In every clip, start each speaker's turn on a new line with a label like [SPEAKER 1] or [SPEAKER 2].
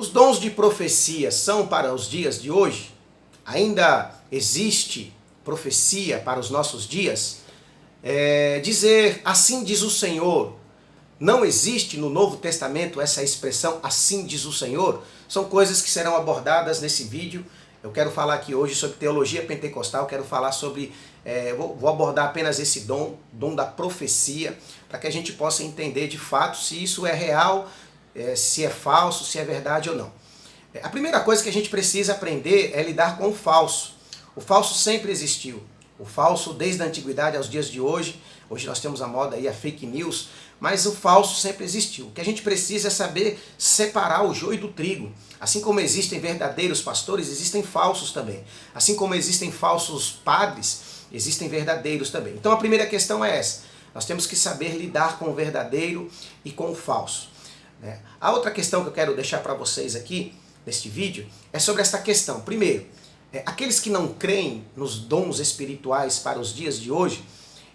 [SPEAKER 1] Os dons de profecia são para os dias de hoje? Ainda existe profecia para os nossos dias? Dizer assim diz o Senhor, não existe no Novo Testamento essa expressão assim diz o Senhor? São coisas que serão abordadas nesse vídeo. Eu quero falar aqui hoje sobre teologia pentecostal, quero falar sobre, vou abordar apenas esse dom da profecia, para que a gente possa entender de fato se isso é real, se é falso, se é verdade ou não. A primeira coisa que a gente precisa aprender é lidar com o falso. O falso sempre existiu. O falso desde a antiguidade aos dias de hoje. Hoje nós temos a moda aí, a fake news, mas o falso sempre existiu. O que a gente precisa é saber separar o joio do trigo. Assim como existem verdadeiros pastores, existem falsos também. Assim como existem falsos padres, existem verdadeiros também. Então a primeira questão é essa. Nós temos que saber lidar com o verdadeiro e com o falso. A outra questão que eu quero deixar para vocês aqui, neste vídeo, é sobre esta questão. Primeiro, aqueles que não creem nos dons espirituais para os dias de hoje,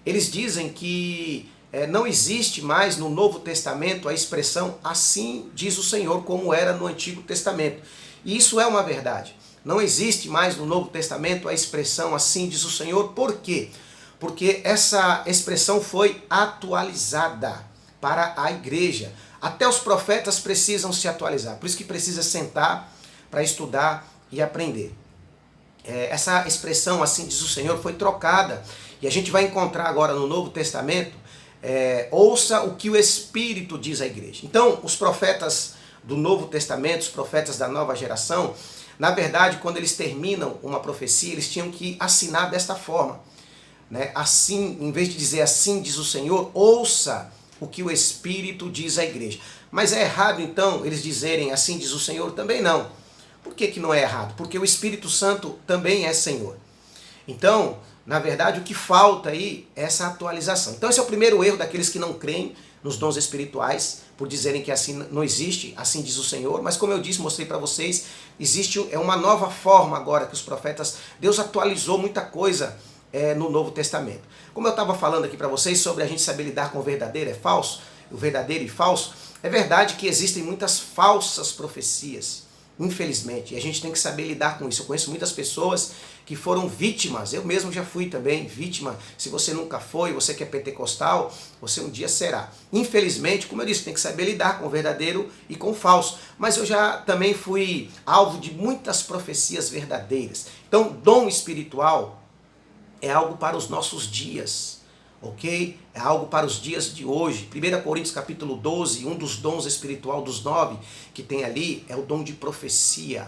[SPEAKER 1] eles dizem que não existe mais no Novo Testamento a expressão assim diz o Senhor, como era no Antigo Testamento. E isso é uma verdade. Não existe mais no Novo Testamento a expressão assim diz o Senhor. Por quê? Porque essa expressão foi atualizada para a igreja. Até os profetas precisam se atualizar. Por isso que precisa sentar para estudar e aprender. Essa expressão assim diz o Senhor foi trocada. E a gente vai encontrar agora no Novo Testamento, ouça o que o Espírito diz à igreja. Então, os profetas do Novo Testamento, os profetas da nova geração, na verdade, quando eles terminam uma profecia, eles tinham que assinar desta forma. Assim, em vez de dizer assim diz o Senhor, ouça o que o Espírito diz à igreja. Mas é errado, então, eles dizerem assim diz o Senhor? Também não. Por que não é errado? Porque o Espírito Santo também é Senhor. Então, na verdade, o que falta aí é essa atualização. Então esse é o primeiro erro daqueles que não creem nos dons espirituais, por dizerem que assim não existe, assim diz o Senhor. Mas como eu disse, mostrei para vocês, existe uma nova forma agora que os profetas, Deus atualizou muita coisa no Novo Testamento. Como eu estava falando aqui para vocês sobre a gente saber lidar com o verdadeiro e falso, o verdadeiro e falso, é verdade que existem muitas falsas profecias, infelizmente, e a gente tem que saber lidar com isso. Eu conheço muitas pessoas que foram vítimas, eu mesmo já fui também vítima. Se você nunca foi, você que é pentecostal, você um dia será. Infelizmente, como eu disse, tem que saber lidar com o verdadeiro e com o falso. Mas eu já também fui alvo de muitas profecias verdadeiras. Então, dom espiritual é algo para os nossos dias, ok? É algo para os dias de hoje. 1 Coríntios capítulo 12, um dos dons espiritual dos 9 que tem ali é o dom de profecia.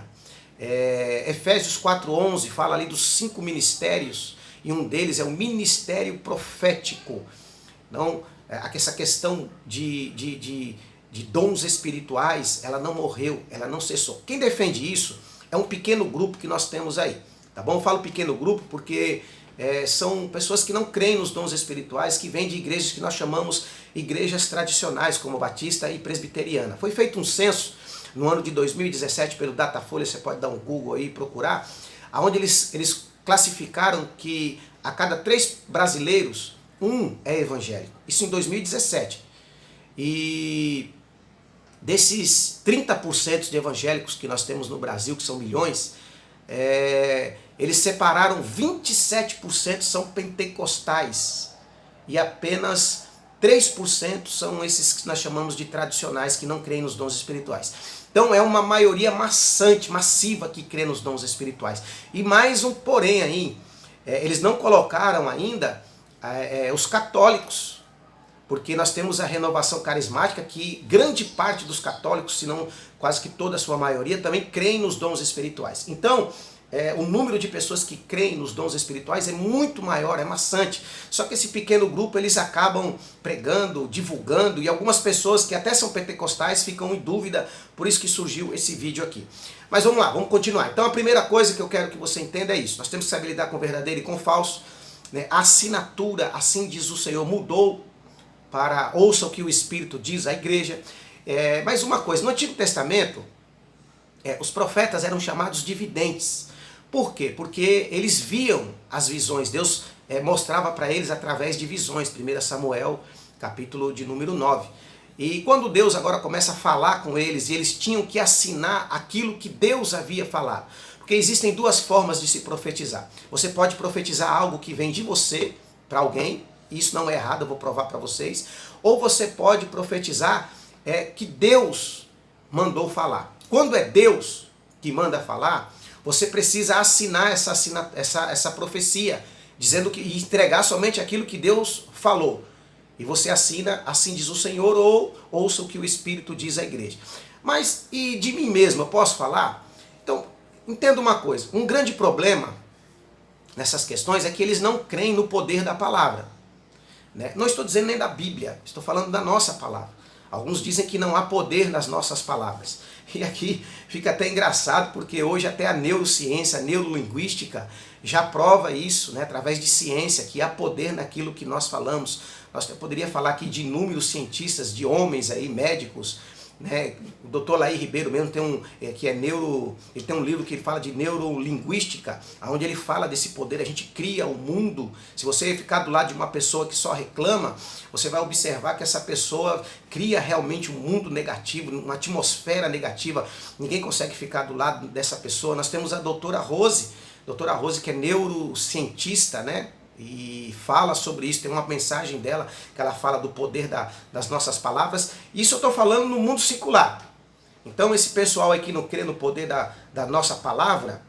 [SPEAKER 1] Efésios 4:11 fala ali dos 5 ministérios e um deles é o ministério profético. Então, essa questão de dons espirituais, ela não morreu, ela não cessou. Quem defende isso é um pequeno grupo que nós temos aí, tá bom? Eu falo pequeno grupo porque são pessoas que não creem nos dons espirituais, que vêm de igrejas que nós chamamos igrejas tradicionais, como Batista e Presbiteriana. Foi feito um censo no ano de 2017 pelo Datafolha, você pode dar um Google aí e procurar, onde eles classificaram que a cada 3 brasileiros, 1 é evangélico. Isso em 2017. E desses 30% de evangélicos que nós temos no Brasil, que são milhões, eles separaram 27% são pentecostais e apenas 3% são esses que nós chamamos de tradicionais, que não creem nos dons espirituais. Então é uma maioria massiva que crê nos dons espirituais. E mais um porém aí, eles não colocaram ainda os católicos, porque nós temos a renovação carismática, que grande parte dos católicos, se não quase que toda a sua maioria, também creem nos dons espirituais. Então, o número de pessoas que creem nos dons espirituais é muito maior, é maçante. Só que esse pequeno grupo, eles acabam pregando, divulgando, e algumas pessoas que até são pentecostais ficam em dúvida, por isso que surgiu esse vídeo aqui. Mas vamos lá, vamos continuar. Então a primeira coisa que eu quero que você entenda é isso. Nós temos que saber lidar com o verdadeiro e com o falso. A assinatura, assim diz o Senhor, mudou para ouça o que o Espírito diz à igreja. Mais uma coisa, no Antigo Testamento, os profetas eram chamados de videntes. Por quê? Porque eles viam as visões. Deus mostrava para eles através de visões. 1 Samuel, capítulo de número 9. E quando Deus agora começa a falar com eles, e eles tinham que assinar aquilo que Deus havia falado. Porque existem duas formas de se profetizar. Você pode profetizar algo que vem de você para alguém, e isso não é errado, eu vou provar para vocês. Ou você pode profetizar que Deus mandou falar. Quando é Deus que manda falar, você precisa assinar essa profecia, dizendo que entregar somente aquilo que Deus falou. E você assina, assim diz o Senhor, ou ouça o que o Espírito diz à igreja. Mas, e de mim mesmo, eu posso falar? Então, entenda uma coisa, um grande problema nessas questões é que eles não creem no poder da palavra. Né? Não estou dizendo nem da Bíblia, estou falando da nossa palavra. Alguns dizem que não há poder nas nossas palavras. E aqui fica até engraçado, porque hoje até a neurociência, a neurolinguística, já prova isso, né, através de ciência, que há poder naquilo que nós falamos. Nós poderia falar aqui de inúmeros cientistas, de homens aí, médicos, né? O doutor Laí Ribeiro mesmo tem ele tem um livro que ele fala de neurolinguística, onde ele fala desse poder. A gente cria o mundo. Se você ficar do lado de uma pessoa que só reclama, você vai observar que essa pessoa cria realmente um mundo negativo, uma atmosfera negativa. Ninguém consegue ficar do lado dessa pessoa. Nós temos a doutora Rose que é neurocientista, né? E fala sobre isso, tem uma mensagem dela que ela fala do poder das nossas palavras. Isso eu estou falando no mundo secular. Então esse pessoal aí que não crê no poder da nossa palavra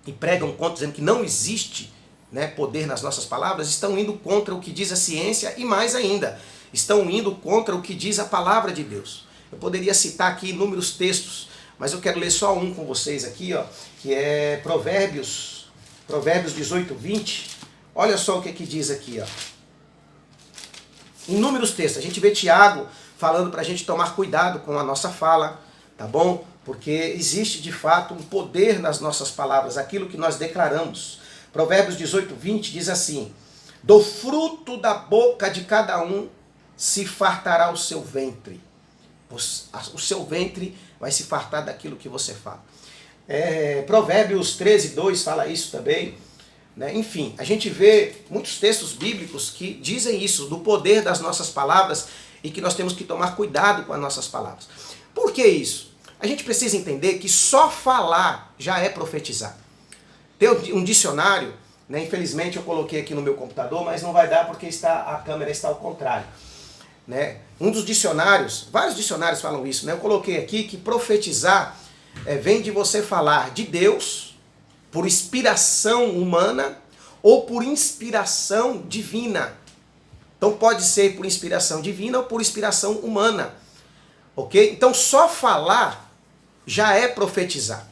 [SPEAKER 1] e pregam contra dizendo que não existe, né, poder nas nossas palavras, estão indo contra o que diz a ciência e mais ainda, estão indo contra o que diz a palavra de Deus. Eu poderia citar aqui inúmeros textos, mas eu quero ler só um com vocês aqui, ó, que é Provérbios 18, 20. Olha só o que diz aqui, ó. Inúmeros textos. A gente vê Tiago falando para a gente tomar cuidado com a nossa fala, tá bom? Porque existe de fato um poder nas nossas palavras, aquilo que nós declaramos. Provérbios 18, 20 diz assim: do fruto da boca de cada um se fartará o seu ventre. O seu ventre vai se fartar daquilo que você fala. Provérbios 13, 2 fala isso também. Enfim, a gente vê muitos textos bíblicos que dizem isso, do poder das nossas palavras e que nós temos que tomar cuidado com as nossas palavras. Por que isso? A gente precisa entender que só falar já é profetizar. Tem um dicionário, né? Infelizmente eu coloquei aqui no meu computador, mas não vai dar porque a câmera está ao contrário. Né? Um dos dicionários, vários dicionários falam isso, né? Eu coloquei aqui que profetizar vem de você falar de Deus por inspiração humana ou por inspiração divina. Então pode ser por inspiração divina ou por inspiração humana. Ok? Então só falar já é profetizar.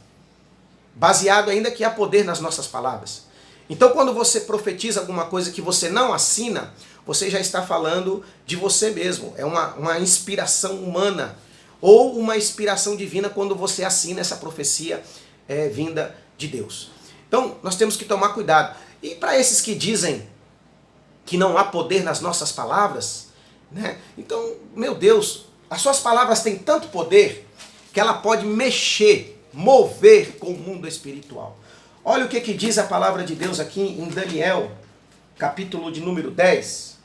[SPEAKER 1] Baseado ainda que há poder nas nossas palavras. Então quando você profetiza alguma coisa que você não assina, você já está falando de você mesmo. É uma inspiração humana. Ou uma inspiração divina quando você assina essa profecia vinda de Deus. Então, nós temos que tomar cuidado. E para esses que dizem que não há poder nas nossas palavras, né? Então, meu Deus, as suas palavras têm tanto poder que ela pode mexer, mover com o mundo espiritual. Olha o que diz a palavra de Deus aqui em Daniel, capítulo de número 10.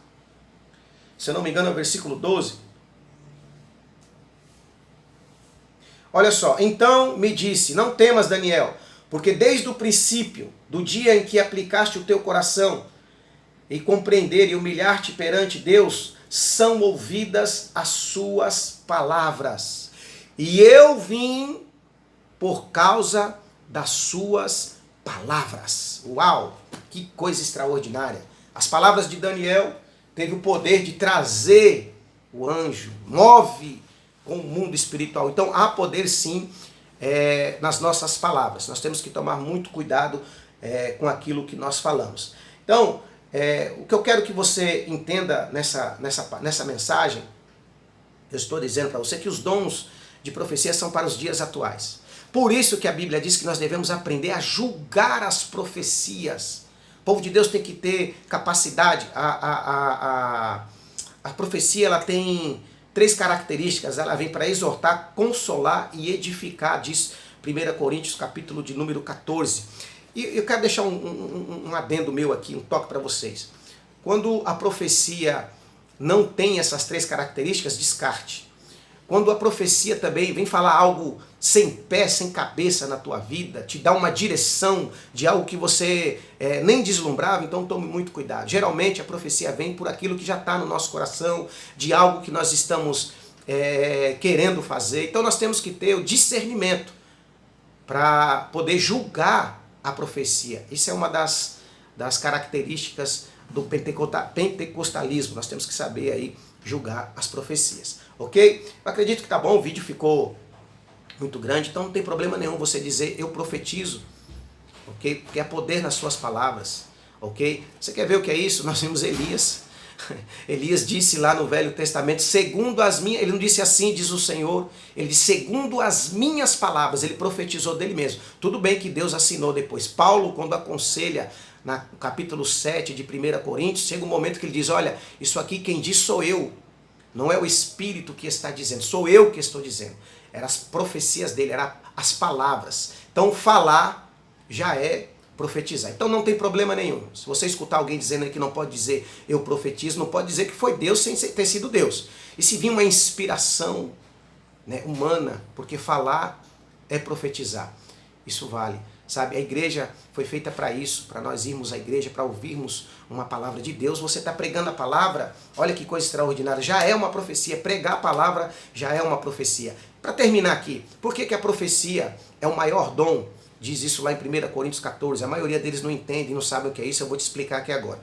[SPEAKER 1] Se eu não me engano, é o versículo 12. Olha só, então me disse, não temas, Daniel, porque desde o princípio, do dia em que aplicaste o teu coração e compreender e humilhar-te perante Deus, são ouvidas as suas palavras. E eu vim por causa das suas palavras. Uau, que coisa extraordinária. As palavras de Daniel teve o poder de trazer o anjo, move com o mundo espiritual. Então há poder sim nas nossas palavras. Nós temos que tomar muito cuidado com aquilo que nós falamos. Então, o que eu quero que você entenda nessa mensagem, eu estou dizendo para você que os dons de profecia são para os dias atuais. Por isso que a Bíblia diz que nós devemos aprender a julgar as profecias. O povo de Deus tem que ter capacidade. A profecia ela tem 3 características. Ela vem para exortar, consolar e edificar, diz 1 Coríntios, capítulo de número 14. E eu quero deixar um adendo meu aqui, um toque para vocês. Quando a profecia não tem essas três características, descarte. Quando a profecia também vem falar algo sem pé, sem cabeça na tua vida, te dá uma direção de algo que você nem deslumbrava, então tome muito cuidado. Geralmente a profecia vem por aquilo que já está no nosso coração, de algo que nós estamos querendo fazer. Então nós temos que ter o discernimento para poder julgar a profecia. Isso é uma das características do pentecostalismo. Nós temos que saber aí julgar as profecias, ok? Eu acredito que tá bom, o vídeo ficou muito grande, então não tem problema nenhum você dizer eu profetizo, ok? Porque há poder nas suas palavras, ok? Você quer ver o que é isso? Nós vimos Elias. Elias disse lá no Velho Testamento, segundo as minhas, ele não disse assim, diz o Senhor, ele disse segundo as minhas palavras, ele profetizou dele mesmo. Tudo bem que Deus assinou depois. Paulo, quando aconselha, no capítulo 7 de 1 Coríntios, chega um momento que ele diz, olha, isso aqui quem diz sou eu, não é o Espírito que está dizendo, sou eu que estou dizendo. Eram as profecias dele, eram as palavras. Então falar já é profetizar. Então não tem problema nenhum. Se você escutar alguém dizendo que não pode dizer eu profetizo, não pode dizer que foi Deus sem ter sido Deus. E se vir uma inspiração, né, humana, porque falar é profetizar. Isso vale. Sabe, a igreja foi feita para isso, para nós irmos à igreja, para ouvirmos uma palavra de Deus. Você está pregando a palavra, olha que coisa extraordinária, já é uma profecia. Pregar a palavra já é uma profecia. Para terminar aqui, por que a profecia é o maior dom? Diz isso lá em 1 Coríntios 14. A maioria deles não entende, não sabe o que é isso, eu vou te explicar aqui agora.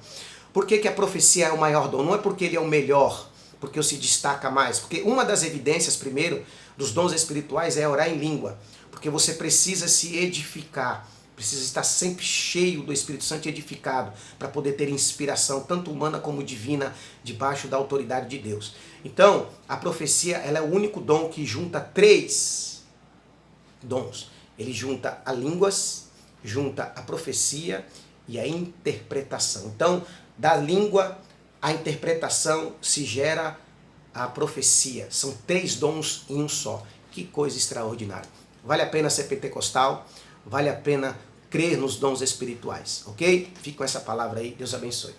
[SPEAKER 1] Por que a profecia é o maior dom? Não é porque ele é o melhor, porque se destaca mais. Porque uma das evidências, primeiro, dos dons espirituais é orar em língua. Porque você precisa se edificar, precisa estar sempre cheio do Espírito Santo e edificado, para poder ter inspiração, tanto humana como divina, debaixo da autoridade de Deus. Então, a profecia ela é o único dom que junta três dons. Ele junta a línguas, junta a profecia e a interpretação. Então, da língua à interpretação se gera a profecia. São três dons em um só. Que coisa extraordinária. Vale a pena ser pentecostal, vale a pena crer nos dons espirituais, ok? Fique com essa palavra aí, Deus abençoe.